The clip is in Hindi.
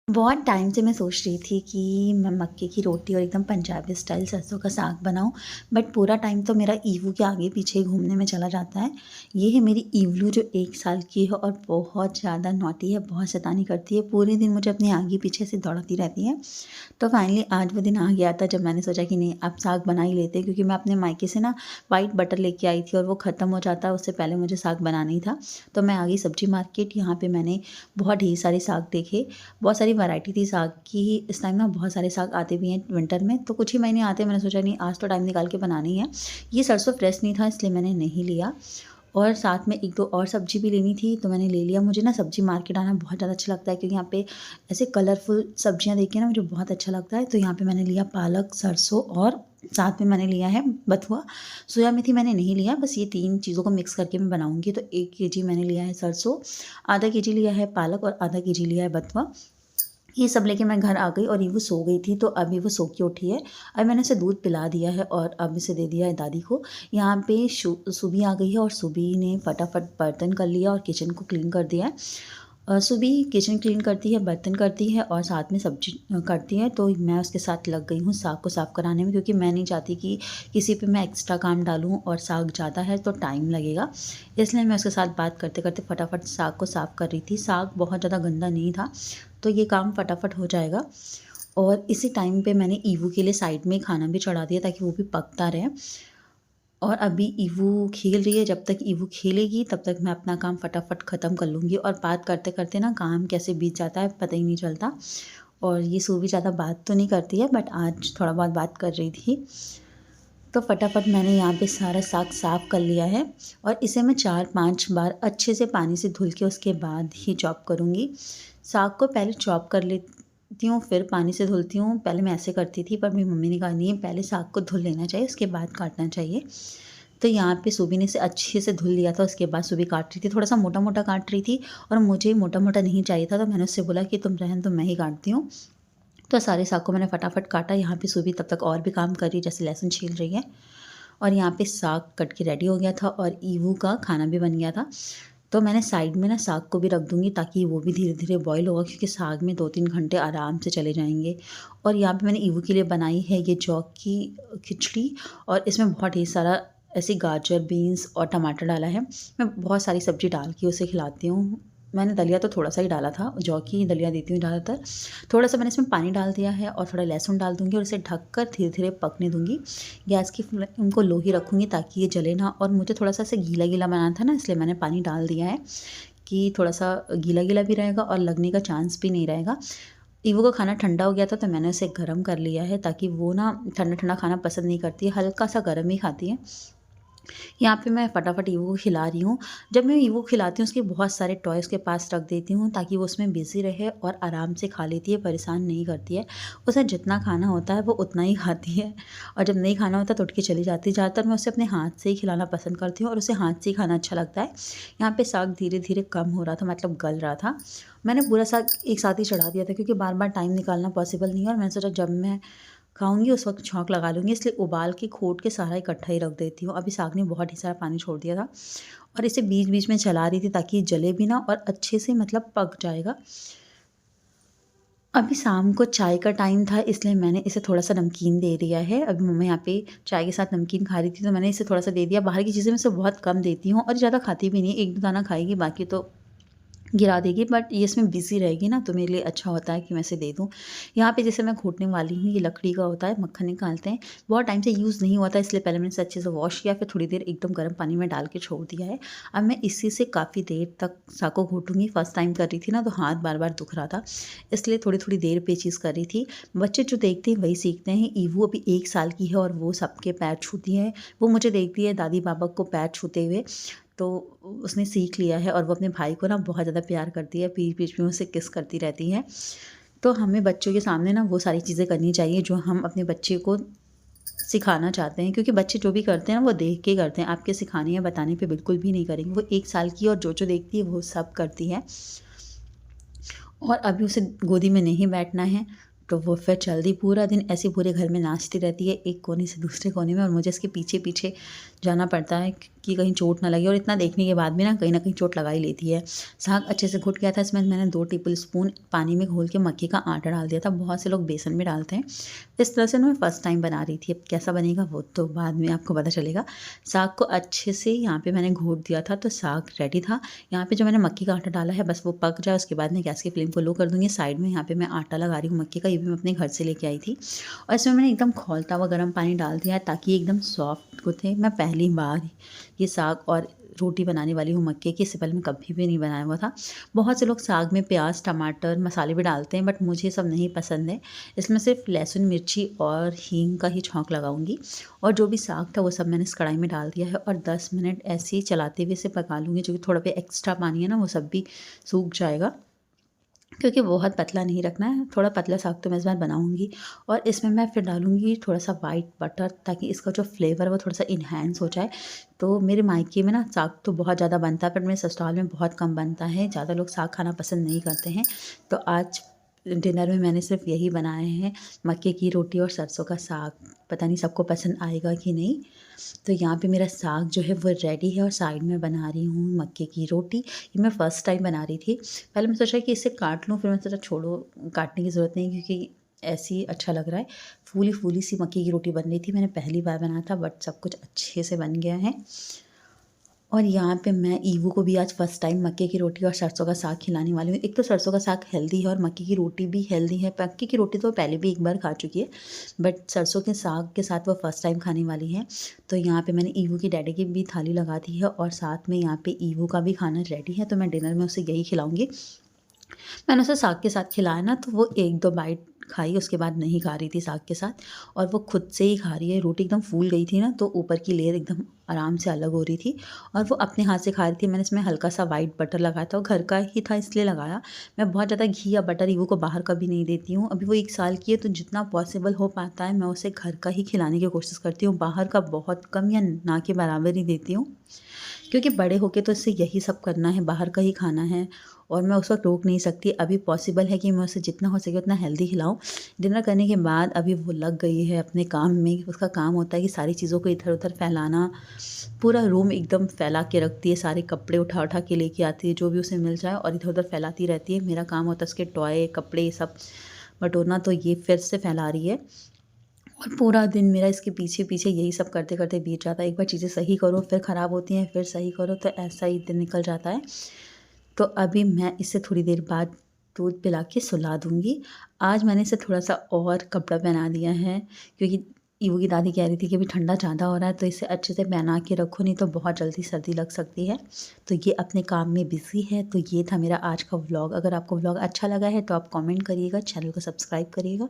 बहुत टाइम से मैं सोच रही थी कि मैं मक्के की रोटी और एकदम पंजाबी स्टाइल सरसों का साग बनाऊं। बट पूरा टाइम तो मेरा ईवू के आगे पीछे ही घूमने में चला जाता है। ये है मेरी ईवलू जो 1 साल की है और बहुत ज़्यादा नॉटी है, बहुत शैतानी करती है, पूरे दिन मुझे अपने आगे पीछे से दौड़ाती रहती है। तो फाइनली आज वो दिन आ गया था जब मैंने सोचा कि नहीं, अब साग बना ही लेते, क्योंकि मैं अपने मायके से ना वाइट बटर लेके आई थी और वो ख़त्म हो जाता है, उससे पहले मुझे साग बनाना ही था। तो मैं आ गई सब्जी मार्केट। यहाँ पे मैंने बहुत ढेर सारे साग देखे, बहुत सारी वैरायटी थी साग की। इस टाइम ना बहुत सारे साग आते भी हैं विंटर में, तो कुछ ही महीने आते हैं। मैंने सोचा नहीं, आज तो टाइम निकाल के बनानी है। ये सरसों फ्रेश नहीं था इसलिए मैंने नहीं लिया, और साथ में एक दो और सब्जी भी लेनी थी तो मैंने ले लिया। मुझे ना सब्जी मार्केट आना बहुत ज़्यादा अच्छा लगता है, क्योंकि यहाँ पे ऐसे कलरफुल सब्जियाँ देख के ना मुझे बहुत अच्छा लगता है। तो यहाँ पे मैंने लिया पालक, सरसों और साथ में मैंने लिया है बथुआ। सोया मेथी मैंने नहीं लिया, बस ये 3 चीज़ों को मिक्स करके मैं बनाऊँगी। तो 1 केजी मैंने लिया है सरसों, आधा केजी लिया है पालक और आधा केजी लिया है बथुआ। ये सब लेके मैं घर आ गई और ये वो सो गई थी, तो अभी वो सो के उठी है। अब मैंने उसे दूध पिला दिया है और अब इसे दे दिया है दादी को। यहाँ पे सुबी आ गई है और सुबी ने फटाफट बर्तन कर लिया और किचन को क्लीन कर दिया है। सुबी किचन क्लीन करती है, बर्तन करती है और साथ में सब्जी करती है। तो मैं उसके साथ लग गई हूँ साग को साफ़ कराने में, क्योंकि मैं नहीं चाहती कि किसी पे मैं एक्स्ट्रा काम डालूँ, और साग ज़्यादा है तो टाइम लगेगा। इसलिए मैं उसके साथ बात करते करते फटाफट साग को साफ़ कर रही थी। साग बहुत ज़्यादा गंदा नहीं था, तो ये काम फटाफट हो जाएगा। और इसी टाइम पे मैंने ईवू के लिए साइड में खाना भी चढ़ा दिया ताकि वो भी पकता रहे। और अभी ईवू खेल रही है, जब तक ईवू खेलेगी तब तक मैं अपना काम फटाफट ख़त्म कर लूँगी। और बात करते करते ना काम कैसे बीत जाता है पता ही नहीं चलता। और ये सू भी ज़्यादा बात तो नहीं करती है, बट आज थोड़ा बहुत बात कर रही थी। तो फटाफट मैंने यहाँ पे सारा साग साफ़ कर लिया है, और इसे मैं 4-5 बार अच्छे से पानी से धुल के उसके बाद ही चॉप करूँगी। साग को पहले चॉप कर लेती हूँ, फिर पानी से धुलती हूँ। पहले मैं ऐसे करती थी, पर मेरी मम्मी ने कहा नहीं, पहले साग को धुल लेना चाहिए, उसके बाद काटना चाहिए। तो यहाँ पे सुबी ने इसे अच्छे से धुल लिया था। उसके बाद सुबी काट रही थी, थोड़ा सा मोटा मोटा काट रही थी, और मुझे मोटा मोटा नहीं चाहिए था, तो मैंने उससे बोला कि तुम रहन दो, मैं ही काटती हूँ। तो सारे साग को मैंने फटाफट काटा। यहाँ पे सुबी तब तक और भी काम कर रही है, जैसे लहसुन छील रही है। और यहाँ पे साग कट के रेडी हो गया था और ईवू का खाना भी बन गया था। तो मैंने साइड में ना साग को भी रख दूँगी, ताकि वो भी धीरे धीरे बॉईल होगा, क्योंकि साग में 2-3 घंटे आराम से चले जाएंगे। और यहाँ पे मैंने ईवू के लिए बनाई है ये जौ की खिचड़ी, और इसमें बहुत ढेर सारा ऐसे गाजर, बीन्स और टमाटर डाला है। मैं बहुत सारी सब्ज़ी डाल के उसे खिलाती हूँ। मैंने दलिया तो थोड़ा सा ही डाला था, जौ की दलिया देती हूँ ज़्यादातर। थोड़ा सा मैंने इसमें पानी डाल दिया है और थोड़ा लहसुन डाल दूँगी, और इसे ढककर धीरे धीरे पकने दूँगी। गैस की फ्लेम को लो ही रखूँगी ताकि ये जले ना। और मुझे थोड़ा सा इसे गीला गीला बनाना था ना, इसलिए मैंने पानी डाल दिया है कि थोड़ा सा गीला गीला भी रहेगा और लगने का चांस भी नहीं रहेगा। ईवू का खाना ठंडा हो गया था, तो मैंने उसे गर्म कर लिया है, ताकि वो ना ठंडा ठंडा खाना पसंद नहीं करती है, हल्का सा गर्म ही खाती है। यहाँ पे मैं फटाफट ईवू को खिला रही हूँ। जब मैं ईवू को खिलाती हूँ, उसके बहुत सारे टॉय उसके पास रख देती हूँ, ताकि वो उसमें बिज़ी रहे और आराम से खा लेती है, परेशान नहीं करती है। उसे जितना खाना होता है वो उतना ही खाती है, और जब नहीं खाना होता तो उठ के चली जाती है। ज़्यादातर मैं उसे अपने हाथ से ही खिलाना पसंद करती हूँ, और उसे हाथ से ही खाना अच्छा लगता है। यहाँ पे साग धीरे धीरे कम हो रहा था, मतलब गल रहा था। मैंने पूरा साग एक साथ ही चढ़ा दिया था, क्योंकि बार बार टाइम निकालना पॉसिबल नहीं है, और मैंने सोचा जब मैं खाऊंगी उस वक्त छौंक लगा लूँगी, इसलिए उबाल के खोट के सारा इकट्ठा ही रख देती हूँ। अभी साग ने बहुत ही सारा पानी छोड़ दिया था, और इसे बीच बीच में चला रही थी ताकि ये जले भी ना, और अच्छे से मतलब पक जाएगा। अभी शाम को चाय का टाइम था, इसलिए मैंने इसे थोड़ा सा नमकीन दे दिया है। अभी मम्मा यहाँ पे चाय के साथ नमकीन खा रही थी, तो मैंने इसे थोड़ा सा दे दिया। बाहर की चीज़ें मैं इसे बहुत कम देती हूँ, और ज़्यादा खाती भी नहीं, 1-2 दाना खाएगी, बाकी तो गिरा देगी। बट ये इसमें बिज़ी रहेगी ना, तो मेरे लिए अच्छा होता है कि मैं इसे दे दूँ। यहाँ पे जैसे मैं घोटने वाली हूँ, ये लकड़ी का होता है, मक्खन निकालते हैं। बहुत टाइम से यूज़ नहीं हुआ था, इसलिए पहले मैंने इसे अच्छे से वॉश किया, फिर थोड़ी देर एकदम गर्म पानी में डाल के छोड़ दिया है। अब मैं इसी से काफ़ी देर तक साग को घोटूँगी। फर्स्ट टाइम कर रही थी ना, तो हाथ बार बार दुख रहा था, इसलिए थोड़ी थोड़ी देर पेचीज़ कर रही थी। बच्चे जो देखते हैं वही सीखते हैं। ईवू अभी 1 साल की है, और वो सबके पैर छूती है। वो मुझे देखती है दादी बाबा को पैर छूते हुए, तो उसने सीख लिया है, और वो अपने भाई को ना बहुत ज़्यादा प्यार करती है, बीच-बीच में उसे किस करती रहती है। तो हमें बच्चों के सामने ना वो सारी चीज़ें करनी चाहिए जो हम अपने बच्चे को सिखाना चाहते हैं, क्योंकि बच्चे जो भी करते हैं ना वो देख के करते हैं, आपके सिखाने या बताने पे बिल्कुल भी नहीं करेंगे। वो 1 साल की है, और जो देखती है वो सब करती है। और अभी उसे गोदी में नहीं बैठना है, तो वो फिर जल्दी पूरा दिन ऐसे पूरे घर में नाचती रहती है, एक कोने से दूसरे कोने में, और मुझे इसके पीछे पीछे जाना पड़ता है, कि कहीं चोट ना लगे, और इतना देखने के बाद भी ना कहीं चोट लगा ही लेती है। साग अच्छे से घुट गया था, इसमें मैंने 2 टेबल स्पून पानी में घोल के मक्के का आटा डाल दिया था। बहुत से लोग बेसन में डालते हैं। इस तरह से ना मैं फ़र्स्ट टाइम बना रही थी, अब कैसा बनेगा वो तो बाद में आपको पता चलेगा। साग को अच्छे से यहाँ पे मैंने घोट दिया था, तो साग रेडी था। यहाँ पे जो मैंने मक्के का आटा डाला है बस वो पक जाए, उसके बाद मैं गैस की फ्लेम को लो कर दूँगी। साइड में यहाँ पे मैं आटा लगा रही हूँ मक्के का, ये भी मैं अपने घर से लेके आई थी। और इसमें मैंने एकदम खौलता हुआ गर्म पानी डाल दिया है ताकि एकदम सॉफ्ट गुथे। मैं पहली बार ये साग और रोटी बनाने वाली हूँ मक्के की, इससे पहले मैं कभी भी नहीं बनाया हुआ था। बहुत से लोग साग में प्याज, टमाटर, मसाले भी डालते हैं, बट मुझे सब नहीं पसंद है। इसमें सिर्फ लहसुन, मिर्ची और हींग का ही छौंक लगाऊंगी। और जो भी साग था वो सब मैंने इस कढ़ाई में डाल दिया है और 10 मिनट ऐसे ही चलाते हुए इसे पका लूँगी, जो कि थोड़ा भी एक्स्ट्रा पानी है ना वो सब भी सूख जाएगा, क्योंकि बहुत पतला नहीं रखना है। थोड़ा पतला साग तो मैं इस बार बनाऊँगी। और इसमें मैं फिर डालूँगी थोड़ा सा वाइट बटर, ताकि इसका जो फ्लेवर है वो थोड़ा सा इन्हेंस हो जाए। तो मेरे मायके में ना साग तो बहुत ज़्यादा बनता है, पर मेरे ससुराल में बहुत कम बनता है। ज़्यादा लोग साग खाना पसंद नहीं करते हैं। तो आज डिनर में मैंने सिर्फ यही बनाए हैं, मक्के की रोटी और सरसों का साग। पता नहीं सबको पसंद आएगा कि नहीं। तो यहाँ पे मेरा साग जो है वो रेडी है और साइड में बना रही हूँ मक्के की रोटी। ये मैं फ़र्स्ट टाइम बना रही थी। पहले मैं सोचा कि इसे काट लूँ, फिर मैं सोचा छोड़ो, काटने की ज़रूरत नहीं, क्योंकि ऐसे ही अच्छा लग रहा है। फूली फूली सी मक्के की रोटी बन रही थी। मैंने पहली बार बनाया था, बट सब कुछ अच्छे से बन गया है। और यहाँ पे मैं ईवू को भी आज फ़र्स्ट टाइम मक्के की रोटी और सरसों का साग खिलाने वाली हूँ। एक तो सरसों का साग हेल्दी है और मक्के की रोटी भी हेल्दी है। मक्के की रोटी तो पहले भी एक बार खा चुकी है, बट सरसों के साग के साथ वो फ़र्स्ट टाइम खाने वाली है। तो यहाँ पे मैंने ईवू की डैडी की भी थाली लगा दी है और साथ में यहाँ पे ईवू का भी खाना रेडी है। तो मैं डिनर में उसे यही खिलाऊँगी। मैंने उसे साग के साथ खिलाया ना, तो वो 1-2 बाइट खाई, उसके बाद नहीं खा रही थी साग के साथ। और वो खुद से ही खा रही है। रोटी एकदम फूल गई थी ना, तो ऊपर की लेयर एकदम आराम से अलग हो रही थी और वो अपने हाथ से खा रही थी। मैंने इसमें हल्का सा वाइट बटर लगाया था और घर का ही था इसलिए लगाया। मैं बहुत ज़्यादा घी या बटर ईवू को बाहर कभी नहीं देती हूँ। अभी वो 1 साल की है, तो जितना पॉसिबल हो पाता है मैं उसे घर का ही खिलाने की कोशिश करती हूँ। बाहर का बहुत कम या ना के बराबर ही देती हूँ, क्योंकि बड़े होके तो इससे यही सब करना है, बाहर का ही खाना है और मैं उस वक़्त रोक नहीं सकती। अभी पॉसिबल है कि मैं उसे जितना हो सके उतना हेल्दी खिलाऊँ। डिनर करने के बाद अभी वो लग गई है अपने काम में। उसका काम होता है कि सारी चीज़ों को इधर-उधर फैलाना, पूरा रूम एकदम फैला के रखती है, सारे कपड़े उठा-उठा के लेके आती है, जो भी उसे मिल जाए और इधर-उधर फैलाती रहती है। मेरा काम होता है उसके टॉय, कपड़े सब बटोरना, तो ये फिर से फैला रही है। और पूरा दिन मेरा इसके पीछे-पीछे यही सब करते-करते बीत जाता है। एक बार चीज़ें सही करो, फिर ख़राब होती हैं, फिर सही करो, तो ऐसा ही दिन निकल जाता है। तो अभी मैं इसे थोड़ी देर बाद दूध पिला के सुला दूँगी। आज मैंने इसे थोड़ा-सा और कपड़ा पहना दिया है, क्योंकि ईवू की दादी कह रही थी कि अभी ठंडा ज़्यादा हो रहा है, तो इसे अच्छे से पहना के रखो, नहीं तो बहुत जल्दी सर्दी लग सकती है। तो ये अपने काम में बिज़ी है। तो ये था मेरा आज का व्लॉग। अगर आपको व्लॉग अच्छा लगा है तो आप कमेंट करिएगा, चैनल को सब्सक्राइब करिएगा।